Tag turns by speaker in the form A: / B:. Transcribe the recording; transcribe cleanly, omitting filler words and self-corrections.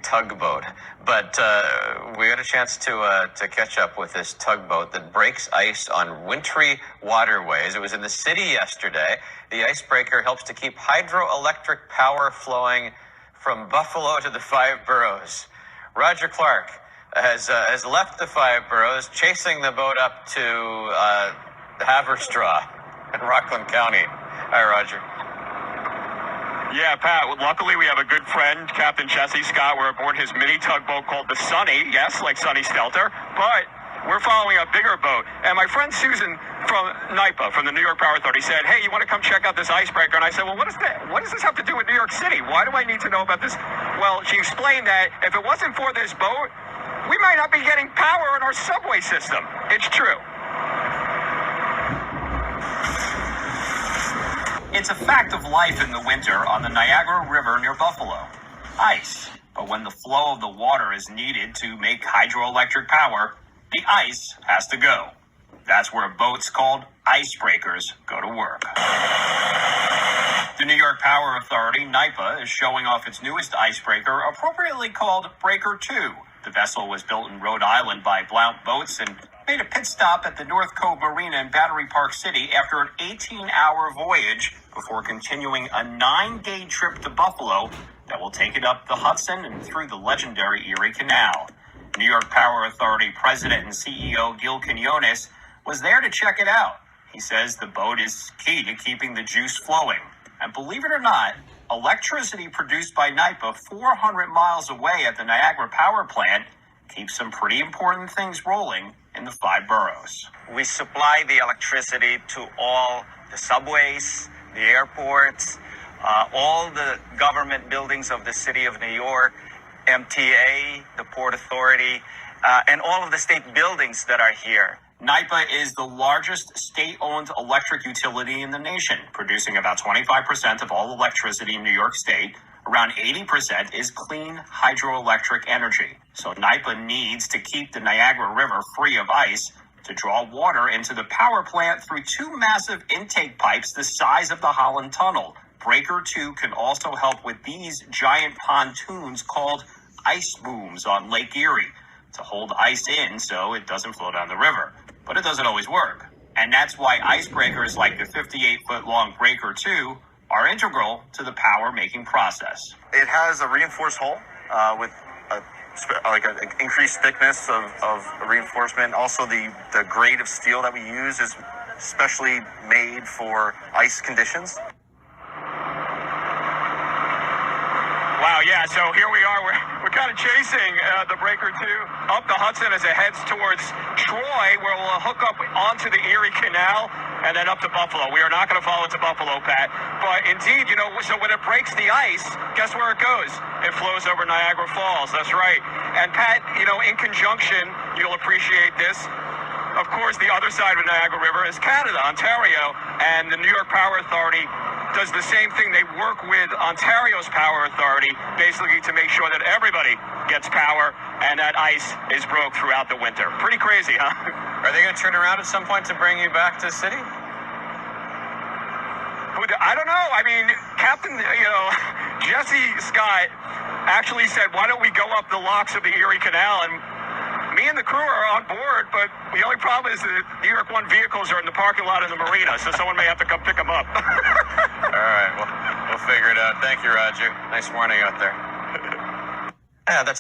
A: tugboat, but we had a chance to catch up with this tugboat that breaks ice on wintry waterways. It was in the city yesterday. The icebreaker helps to keep hydroelectric power flowing from Buffalo to the five boroughs. Roger Clark has left the five boroughs, chasing the boat up to Haverstraw in Rockland County. Hi, Roger.
B: Yeah, Pat, luckily we have a good friend, Captain Jesse Scott. We're aboard his mini tugboat called the Sunny, yes, like Sunny Stelter, but we're following a bigger boat. And my friend Susan from NYPA, from the New York Power Authority, said, hey, you want to come check out this icebreaker? And I said, well, what does this have to do with New York City? Why do I need to know about this? Well, she explained that if it wasn't for this boat, we might not be getting power in our subway system. It's true.
C: It's a fact of life in the winter on the Niagara River near Buffalo. Ice. But when the flow of the water is needed to make hydroelectric power, the ice has to go. That's where boats called icebreakers go to work. The New York Power Authority, NYPA, is showing off its newest icebreaker, appropriately called Breaker 2. The vessel was built in Rhode Island by Blount Boats and made a pit stop at the North Cove Marina in Battery Park City after an 18-hour voyage before continuing a 9-day trip to Buffalo that will take it up the Hudson and through the legendary Erie Canal. New York Power Authority President and CEO Gil Quinones was there to check it out. He says the boat is key to keeping the juice flowing. And believe it or not, electricity produced by NYPA 400 miles away at the Niagara Power Plant keeps some pretty important things rolling in the five boroughs.
D: We supply the electricity to all the subways, the airports, all the government buildings of the city of New York, MTA, the Port Authority, and all of the state buildings that are here.
C: NYPA is the largest state-owned electric utility in the nation, producing about 25% of all electricity in New York State. Around 80% is clean hydroelectric energy. So NYPA needs to keep the Niagara River free of ice to draw water into the power plant through two massive intake pipes the size of the Holland Tunnel. Breaker 2 can also help with these giant pontoons called ice booms on Lake Erie to hold ice in so it doesn't flow down the river. But it doesn't always work. And that's why icebreakers like the 58-foot-long Breaker 2 are integral to the power-making process.
D: It has a reinforced hull with an increased thickness of reinforcement. Also, the grade of steel that we use is specially made for ice conditions.
B: Wow, yeah, so here we are. We're kind of chasing the Breaker 2 up the Hudson as it heads towards Troy, where we'll hook up onto the Erie Canal and then up to Buffalo. We are not going to follow to Buffalo, Pat. But indeed, so when it breaks the ice, guess where it goes? It flows over Niagara Falls. That's right. And Pat, in conjunction, you'll appreciate this. Of course, the other side of the Niagara River is Canada, Ontario, and the New York Power Authority does the same thing. They work with Ontario's Power Authority, basically to make sure that everybody gets power and that ice is broke throughout the winter. Pretty crazy, huh?
A: Are they going to turn around at some point to bring you back to the city?
B: I don't know. I mean, Captain, Jesse Scott actually said, why don't we go up the locks of the Erie Canal? And me and the crew are on board, but the only problem is that New York One vehicles are in the parking lot in the marina, so someone may have to come pick them up.
A: All right, we'll figure it out. Thank you, Roger. Nice morning out there. Yeah, that's